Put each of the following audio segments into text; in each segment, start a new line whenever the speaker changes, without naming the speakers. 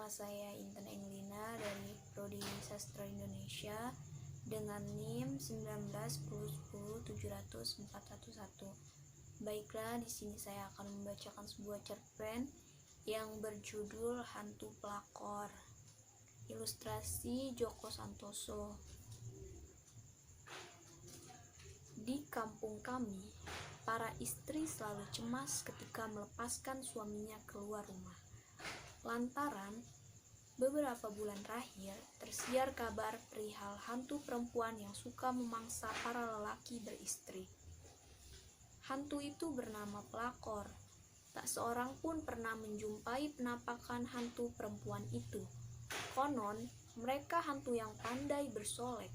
Nama saya Intan Englina dari Prodi Sastra Indonesia dengan NIM 1910107401. Baiklah, di sini saya akan membacakan sebuah cerpen yang berjudul Hantu Pelakor. Ilustrasi Joko Santoso. Di kampung kami, para istri selalu cemas ketika melepaskan suaminya keluar rumah. Lantaran beberapa bulan terakhir tersiar kabar perihal hantu perempuan yang suka memangsa para lelaki beristri. Hantu itu bernama Pelakor. Tak seorang pun pernah menjumpai penampakan hantu perempuan itu. Konon, mereka hantu yang pandai bersolek,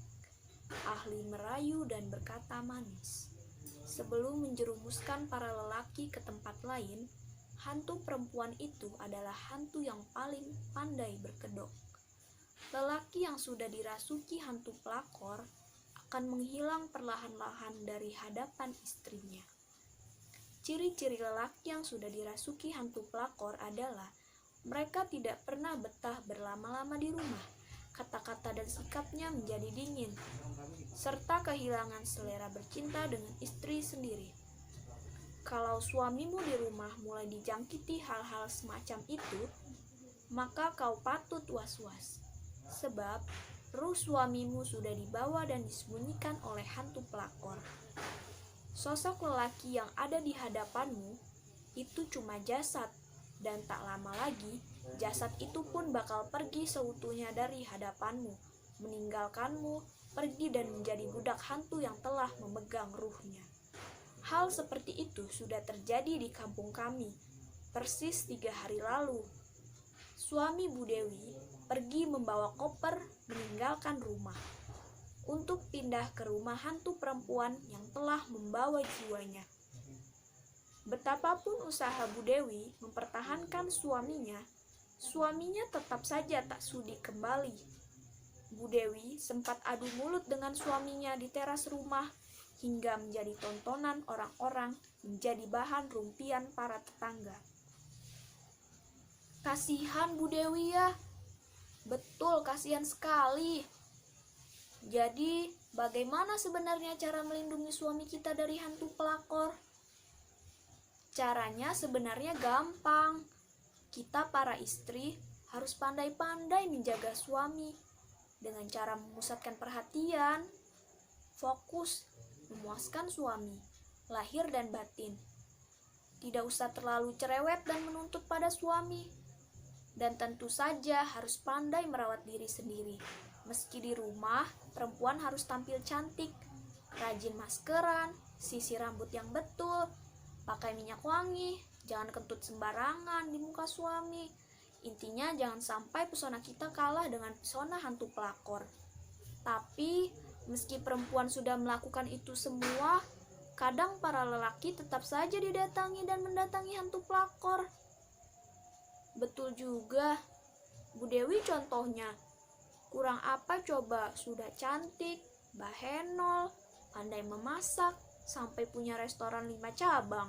ahli merayu dan berkata manis. Sebelum menjerumuskan para lelaki ke tempat lain, hantu perempuan itu adalah hantu yang paling pandai berkedok. Lelaki yang sudah dirasuki hantu pelakor akan menghilang perlahan-lahan dari hadapan istrinya. Ciri-ciri lelaki yang sudah dirasuki hantu pelakor adalah mereka tidak pernah betah berlama-lama di rumah. Kata-kata dan sikapnya menjadi dingin, serta kehilangan selera bercinta dengan istri sendiri. Kalau suamimu di rumah mulai dijangkiti hal-hal semacam itu, maka kau patut was-was. Sebab ruh suamimu sudah dibawa dan disembunyikan oleh hantu pelakor. Sosok lelaki yang ada di hadapanmu itu cuma jasad, dan tak lama lagi jasad itu pun bakal pergi seutuhnya dari hadapanmu, meninggalkanmu pergi dan menjadi budak hantu yang telah memegang ruhnya. Hal seperti itu sudah terjadi di kampung kami, persis 3 hari lalu. Suami Bu Dewi pergi membawa koper meninggalkan rumah untuk pindah ke rumah hantu perempuan yang telah membawa jiwanya. Betapapun usaha Bu Dewi mempertahankan suaminya tetap saja tak sudi kembali. Bu Dewi sempat adu mulut dengan suaminya di teras rumah, hingga menjadi tontonan orang-orang, menjadi bahan rumpian para tetangga. Kasihan Bu Dewi ya. Betul, kasihan sekali. Jadi, bagaimana sebenarnya cara melindungi suami kita dari hantu pelakor? Caranya sebenarnya gampang. Kita para istri harus pandai-pandai menjaga suami dengan cara memusatkan perhatian, fokus, memuaskan suami, lahir dan batin. Tidak usah terlalu cerewet dan menuntut pada suami. Dan tentu saja harus pandai merawat diri sendiri. Meski di rumah, perempuan harus tampil cantik, rajin maskeran, sisir rambut yang betul, pakai minyak wangi, jangan kentut sembarangan di muka suami. Intinya jangan sampai pesona kita kalah dengan pesona hantu pelakor. Tapi meski perempuan sudah melakukan itu semua, kadang para lelaki tetap saja didatangi dan mendatangi hantu pelakor. Betul juga, Bu Dewi contohnya. Kurang apa coba, sudah cantik, bahenol, pandai memasak, sampai punya restoran 5 cabang.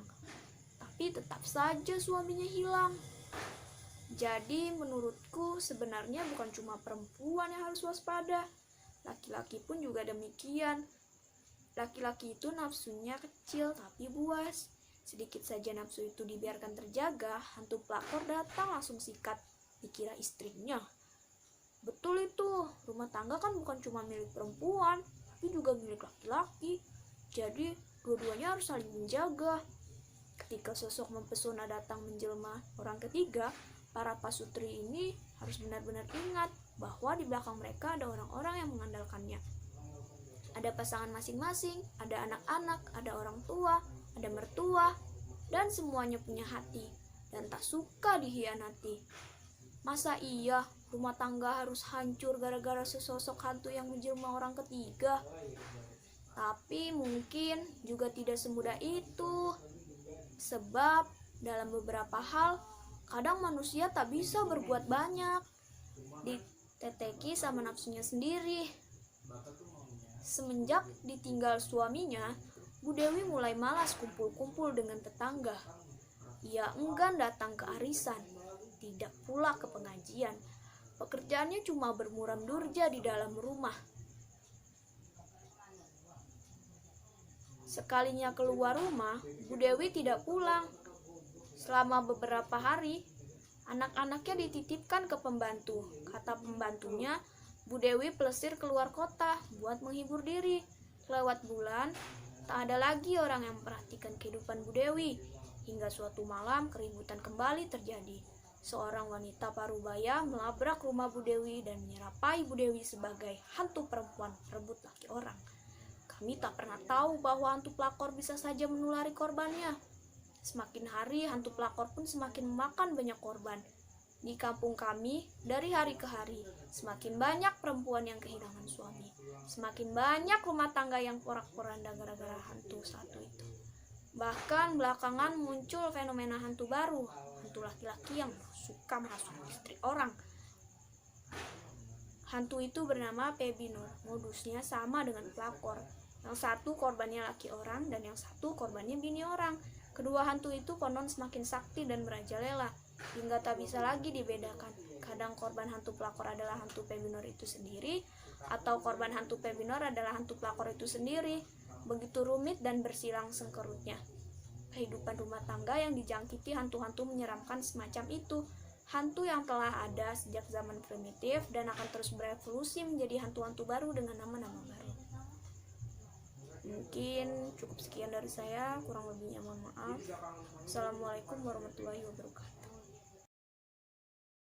Tapi tetap saja suaminya hilang. Jadi menurutku sebenarnya bukan cuma perempuan yang harus waspada. Laki-laki pun juga demikian. Laki-laki itu nafsunya kecil tapi buas. Sedikit saja nafsu itu dibiarkan terjaga, hantu pelakor datang langsung sikat, dikira istrinya. Betul itu, rumah tangga kan bukan cuma milik perempuan, tapi juga milik laki-laki. Jadi dua-duanya harus saling menjaga. Ketika sosok mempesona datang menjelma orang ketiga, para pasutri ini harus benar-benar ingat bahwa di belakang mereka ada orang-orang yang mengandalkannya. Ada pasangan masing-masing, ada anak-anak, ada orang tua, ada mertua, dan semuanya punya hati dan tak suka dihianati. Masa iya rumah tangga harus hancur gara-gara sesosok hantu yang menjelma orang ketiga? Tapi mungkin juga tidak semudah itu. Sebab dalam beberapa hal kadang manusia tak bisa berbuat banyak, diteteki sama nafsunya sendiri. Semenjak ditinggal suaminya, Bu Dewi mulai malas kumpul-kumpul dengan tetangga. Ia enggan datang ke arisan, tidak pula ke pengajian, Pekerjaannya cuma bermuram durja di dalam rumah. Sekalinya keluar rumah, Bu Dewi tidak pulang. Selama beberapa hari, anak-anaknya dititipkan ke pembantu. Kata pembantunya, Bu Dewi plesir keluar kota buat menghibur diri. Lewat bulan, tak ada lagi orang yang memperhatikan kehidupan Bu Dewi. Hingga suatu malam, keributan kembali terjadi. Seorang wanita parubaya melabrak rumah Bu Dewi dan menyerapai Bu Dewi sebagai hantu perempuan perebut laki orang. Kami tak pernah tahu bahwa hantu pelakor bisa saja menulari korbannya. Semakin hari, hantu pelakor pun semakin memakan banyak korban. Di kampung kami, dari hari ke hari, semakin banyak perempuan yang kehilangan suami. Semakin banyak rumah tangga yang porak-poranda gara-gara hantu satu itu. Bahkan belakangan muncul fenomena hantu baru, hantu laki-laki yang suka merasuki istri orang. Hantu itu bernama Pebinor. Modusnya sama dengan pelakor. Yang satu korbannya laki orang dan yang satu korbannya bini orang. Kedua hantu itu konon semakin sakti dan merajalela, hingga tak bisa lagi dibedakan. Kadang korban hantu pelakor adalah hantu Pebinor itu sendiri, atau korban hantu Pebinor adalah hantu pelakor itu sendiri. Begitu rumit dan bersilang sengkerutnya kehidupan rumah tangga yang dijangkiti hantu-hantu menyeramkan semacam itu. Hantu yang telah ada sejak zaman primitif dan akan terus berevolusi menjadi hantu-hantu baru dengan nama-nama baru. Mungkin cukup sekian dari saya, kurang lebihnya mohon maaf. Assalamualaikum warahmatullahi wabarakatuh.